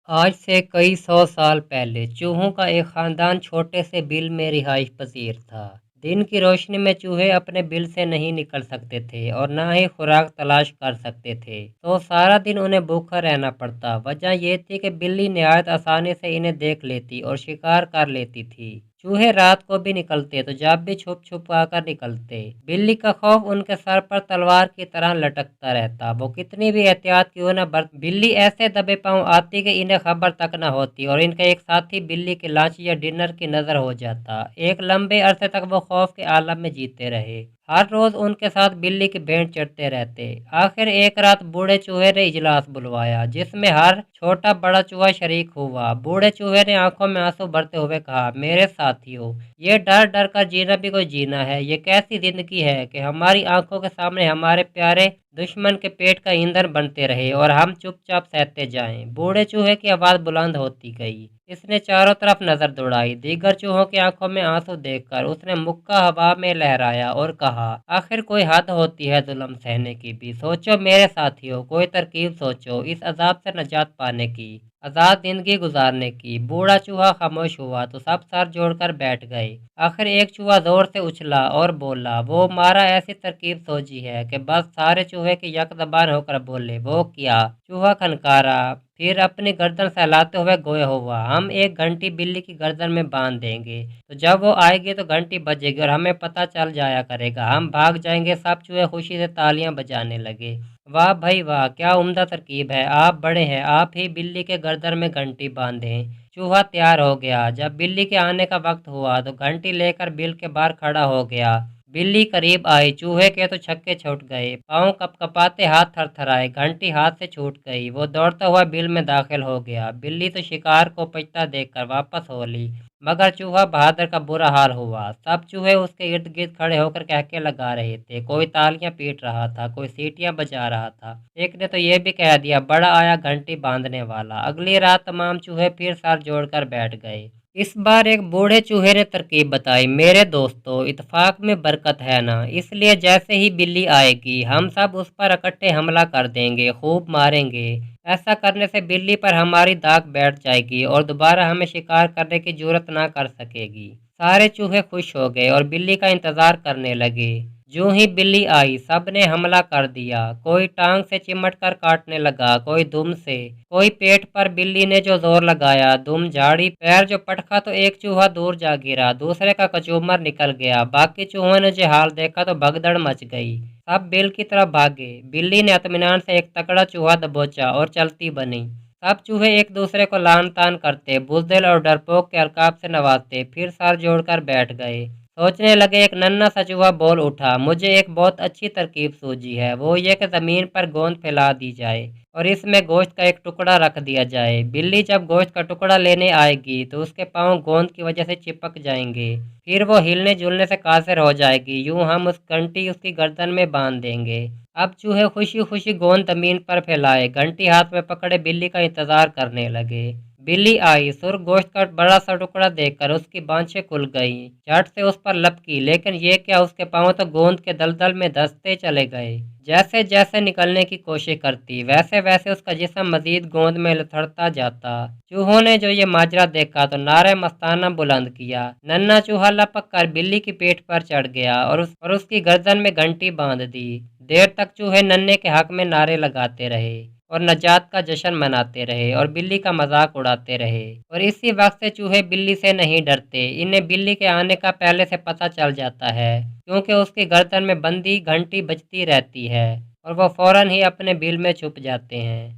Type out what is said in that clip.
آج سے کئی سو سال پہلے چوہوں کا ایک خاندان چھوٹے سے بل میں رہائش پذیر تھا۔ دن کی روشنی میں چوہے اپنے بل سے نہیں نکل سکتے تھے اور نہ ہی خوراک تلاش کر سکتے تھے، تو سارا دن انہیں بھوکا رہنا پڑتا۔ وجہ یہ تھی کہ بلی نہایت آسانی سے انہیں دیکھ لیتی اور شکار کر لیتی تھی۔ چوہے رات کو بھی نکلتے تو جب بھی چھپ چھپ کر نکلتے۔ بلی کا خوف ان کے سر پر تلوار کی طرح لٹکتا رہتا، وہ کتنی بھی احتیاط کیوں نہ برت بلی ایسے دبے پاؤں آتی کہ انہیں خبر تک نہ ہوتی اور ان کا ایک ساتھی بلی کے لنچ یا ڈنر کی نظر ہو جاتا۔ ایک لمبے عرصے تک وہ خوف کے عالم میں جیتے رہے۔ ہر روز ان کے ساتھ بلی کی بھینٹ چڑھتے رہتے۔ آخر ایک رات بوڑھے چوہے نے اجلاس بلوایا، جس میں ہر چھوٹا بڑا چوہا شریک ہوا۔ بوڑھے چوہے نے آنکھوں میں آنسو بھرتے ہوئے کہا، میرے ساتھیو، یہ ڈر ڈر کر جینا بھی کوئی جینا ہے۔ یہ کیسی زندگی ہے کہ ہماری آنکھوں کے سامنے ہمارے پیارے دشمن کے پیٹ کا ایندھن بنتے رہے اور ہم چپ چاپ سہتے جائیں۔ بوڑھے چوہے کی آواز بلند ہوتی گئی۔ اس نے چاروں طرف نظر دوڑائی۔ دیگر چوہوں کی آنکھوں میں آنسو دیکھ کر اس نے مکہ ہوا میں لہرایا اور کہا، آخر کوئی حد ہوتی ہے ظلم سہنے کی بھی۔ سوچو میرے ساتھیوں، کوئی ترکیب سوچو اس عذاب سے نجات پانے کی، آزاد زندگی گزارنے کی۔ بوڑھا چوہا خاموش ہوا تو سب سر جوڑ کر بیٹھ گئے۔ آخر ایک چوہا زور سے اچھلا اور بولا، وہ مارا ایسی ترکیب سوچی ہے کہ بس سارے چوہے کے یک زبان ہو کر بولے، وہ کیا؟ چوہا کھنکارا، پھر اپنی گردن سہلاتے ہوئے گویا ہوا، ہم ایک گھنٹی بلی کی گردن میں باندھ دیں گے، تو جب وہ آئے گی تو گھنٹی بجے گی اور ہمیں پتہ چل جایا کرے گا، ہم بھاگ جائیں گے۔ سب چوہے خوشی سے تالیاں بجانے لگے۔ واہ بھائی واہ، کیا عمدہ ترکیب ہے، آپ بڑے ہیں، آپ ہی بلی کے گردن میں گھنٹی باندھیں۔ چوہا تیار ہو گیا۔ جب بلی کے آنے کا وقت ہوا تو گھنٹی لے کر بل کے باہر کھڑا ہو گیا۔ بلی قریب آئی، چوہے کے تو چھکے چھوٹ گئے، پاؤں کپ کپاتے، ہاتھ تھر تھرائے، گھنٹی ہاتھ سے چھوٹ گئی۔ وہ دوڑتا ہوا بل میں داخل ہو گیا۔ بلی تو شکار کو پچتا دیکھ کر واپس ہو لی، مگر چوہا بہادر کا برا حال ہوا۔ سب چوہے اس کے ارد گرد کھڑے ہو کر کہکے لگا رہے تھے، کوئی تالیاں پیٹ رہا تھا، کوئی سیٹیاں بجا رہا تھا، ایک نے تو یہ بھی کہہ دیا، بڑا آیا گھنٹی باندھنے والا۔ اگلی رات تمام چوہے پھر سر جوڑ کر بیٹھ گئے۔ اس بار ایک بوڑھے چوہے نے ترکیب بتائی، میرے دوستو، اتفاق میں برکت ہے نا، اس لیے جیسے ہی بلی آئے گی ہم سب اس پر اکٹھے حملہ کر دیں گے، خوب ماریں گے۔ ایسا کرنے سے بلی پر ہماری داغ بیٹھ جائے گی اور دوبارہ ہمیں شکار کرنے کی جرات نہ کر سکے گی۔ سارے چوہے خوش ہو گئے اور بلی کا انتظار کرنے لگے۔ جو ہی بلی آئی سب نے حملہ کر دیا، کوئی ٹانگ سے چمٹ کر کاٹنے لگا، کوئی دم سے، کوئی پیٹ پر۔ بلی نے جو زور لگایا، دم جھاڑی، پیر جو پٹکا تو ایک چوہا دور جا گرا، دوسرے کا کچومر نکل گیا۔ باقی چوہوں نے جو حال دیکھا تو بھگدڑ مچ گئی، سب بل کی طرف بھاگے۔ بلی نے اطمینان سے ایک تکڑا چوہا دبوچا اور چلتی بنی۔ سب چوہے ایک دوسرے کو لان تان کرتے، بزدل اور ڈرپوک کے القاب سے نوازتے، پھر سر جوڑ کر بیٹھ گئے۔ سوچنے لگے۔ ایک ننھا سا چوہا بول اٹھا، مجھے ایک بہت اچھی ترکیب سوجی ہے، وہ یہ کہ زمین پر گوند پھیلا دی جائے اور اس میں گوشت کا ایک ٹکڑا رکھ دیا جائے۔ بلی جب گوشت کا ٹکڑا لینے آئے گی تو اس کے پاؤں گوند کی وجہ سے چپک جائیں گے، پھر وہ ہلنے جلنے سے قاصر ہو جائے گی، یوں ہم اس گھنٹی اس کی گردن میں باندھ دیں گے۔ اب چوہے خوشی خوشی گوند زمین پر پھیلائے، گھنٹی ہاتھ میں پکڑے بلی کا انتظار کرنے لگے۔ بلی آئی، سرخ گوشت کا بڑا سا ٹکڑا دیکھ کر اس کی بانچیں کھل گئیں، جھٹ سے اس پر لپکی، لیکن یہ کیا، اس کے پاؤں تو گوند کے دلدل میں دھنستے چلے گئے۔ جیسے جیسے نکلنے کی کوشش کرتی، ویسے ویسے اس کا جسم مزید گوند میں لتھڑتا جاتا۔ چوہوں نے جو یہ ماجرا دیکھا تو نعرہ مستانہ بلند کیا۔ ننھا چوہا لپک کر بلی کی پیٹھ پر چڑھ گیا اور اس کی گردن میں گھنٹی باندھ دی۔ دیر تک چوہے ننھے کے حق میں نعرے لگاتے رہے اور نجات کا جشن مناتے رہے اور بلی کا مذاق اڑاتے رہے۔ اور اسی وقت سے چوہے بلی سے نہیں ڈرتے، انہیں بلی کے آنے کا پہلے سے پتہ چل جاتا ہے، کیونکہ اس کی گردن میں بندھی گھنٹی بجتی رہتی ہے اور وہ فوراً ہی اپنے بل میں چھپ جاتے ہیں۔